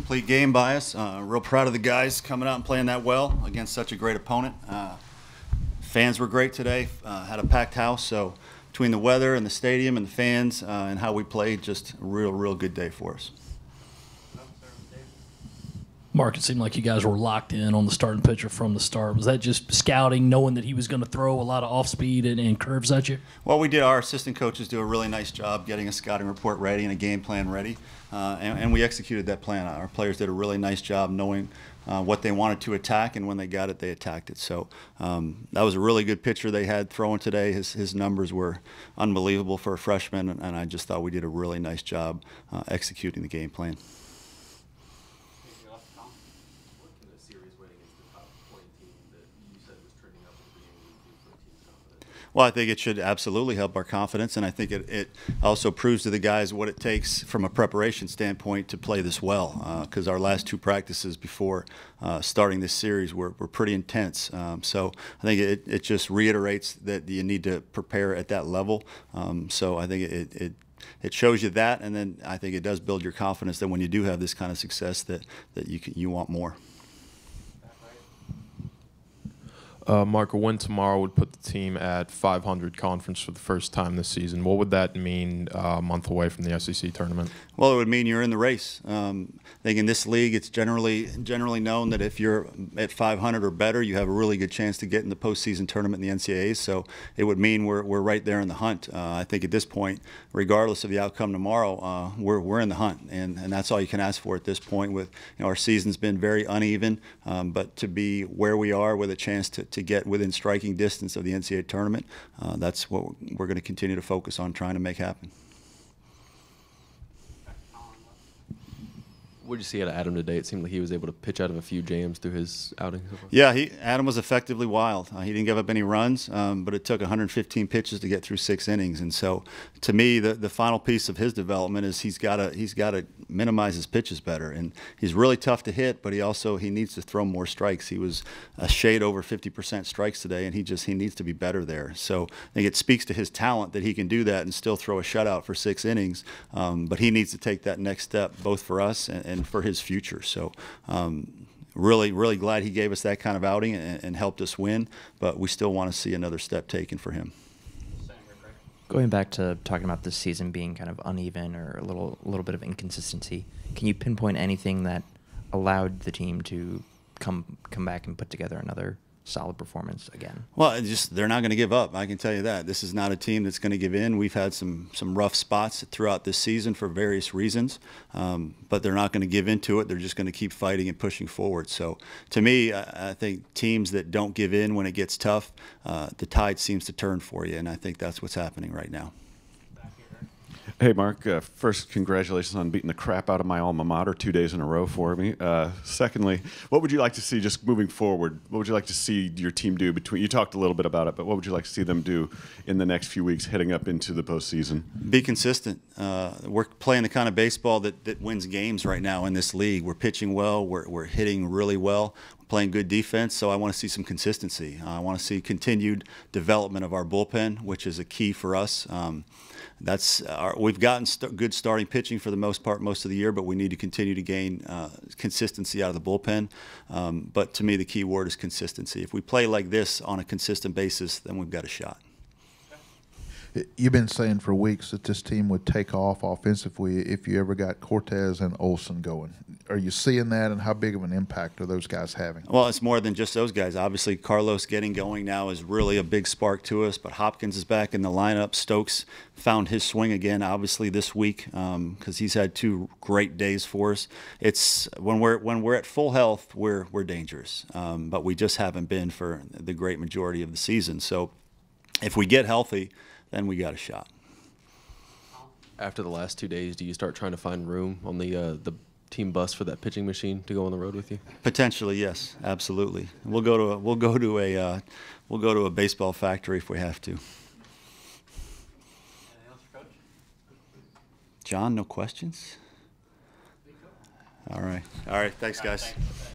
complete game by us. Real proud of the guys coming out and playing that well against such a great opponent. Fans were great today. Had a packed house, so between the weather and the stadium and the fans and how we played, just a real good day for us. Mark, it seemed like you guys were locked in on the starting pitcher from the start. Was that just scouting, knowing that he was going to throw a lot of off-speed and curves at you? Well, we did. Our assistant coaches do a really nice job getting a scouting report ready and a game plan ready, and we executed that plan. Our players did a really nice job knowing what they wanted to attack, and when they got it, they attacked it. So that was a really good pitcher they had throwing today. His numbers were unbelievable for a freshman, and I just thought we did a really nice job executing the game plan. Well, I think it should absolutely help our confidence, and I think it also proves to the guys what it takes from a preparation standpoint to play this well, because our last two practices before starting this series were pretty intense. So I think it just reiterates that you need to prepare at that level. So I think it shows you that, and then I think it does build your confidence that when you do have this kind of success that you want more. Mark, a win tomorrow would put the team at 500 conference for the first time this season. What would that mean a month away from the SEC tournament? Well, it would mean you're in the race. I think in this league, it's generally known that if you're at 500 or better, you have a really good chance to get in the postseason tournament in the NCAAs. So it would mean we're right there in the hunt. I think at this point, regardless of the outcome tomorrow, we're in the hunt, and that's all you can ask for at this point. With our season's been very uneven, but to be where we are with a chance to get within striking distance of the NCAA tournament, that's what we're going to continue to focus on trying to make happen. What did you see out of Adam today? It seemed like he was able to pitch out of a few jams through his outing so far. Yeah, Adam was effectively wild. He didn't give up any runs, but it took 115 pitches to get through 6 innings. And so, to me, the final piece of his development is he's got to minimize his pitches better. And he's really tough to hit, but he needs to throw more strikes. He was a shade over 50% strikes today, and he needs to be better there. So I think it speaks to his talent that he can do that and still throw a shutout for 6 innings. But he needs to take that next step, both for us and for his future. So really glad he gave us that kind of outing and helped us win, but we still want to see another step taken for him. Going back to talking about this season being kind of uneven or a little bit of inconsistency, can you pinpoint anything that allowed the team to come back and put together another solid performance again? Well, they're not going to give up. I can tell you that. This is not a team that's going to give in. We've had some rough spots throughout this season for various reasons, but they're not going to give into it. They're just going to keep fighting and pushing forward. So to me, I think teams that don't give in when it gets tough, the tide seems to turn for you, and I think that's what's happening right now. Hey, Mark, first, congratulations on beating the crap out of my alma mater 2 days in a row for me. Secondly, what would you like to see just moving forward? What would you like to see your team do you talked a little bit about it, but what would you like to see them do in the next few weeks heading up into the postseason? Be consistent. We're playing the kind of baseball that wins games right now in this league. We're pitching well. We're hitting really well. We're playing good defense, so I want to see some consistency. I want to see continued development of our bullpen, which is a key for us. We've gotten good starting pitching for the most part most of the year, but we need to continue to gain consistency out of the bullpen. But to me, the key word is consistency. If we play like this on a consistent basis, then we've got a shot. You've been saying for weeks that this team would take off offensively if you ever got Cortez and Olsen going. Are you seeing that, and how big of an impact are those guys having? Well, it's more than just those guys. Obviously, Carlos getting going now is really a big spark to us, but Hopkins is back in the lineup. Stokes found his swing again, obviously, this week because he's had 2 great days for us. It's when we're at full health, we're dangerous, but we just haven't been for the great majority of the season. So if we get healthy, then we got a shot. After the last 2 days, do you start trying to find room on the team bus for that pitching machine to go on the road with you? Potentially, yes, absolutely. We'll go to a baseball factory if we have to. Anything else, Coach? John, no questions? All right. Thanks, guys.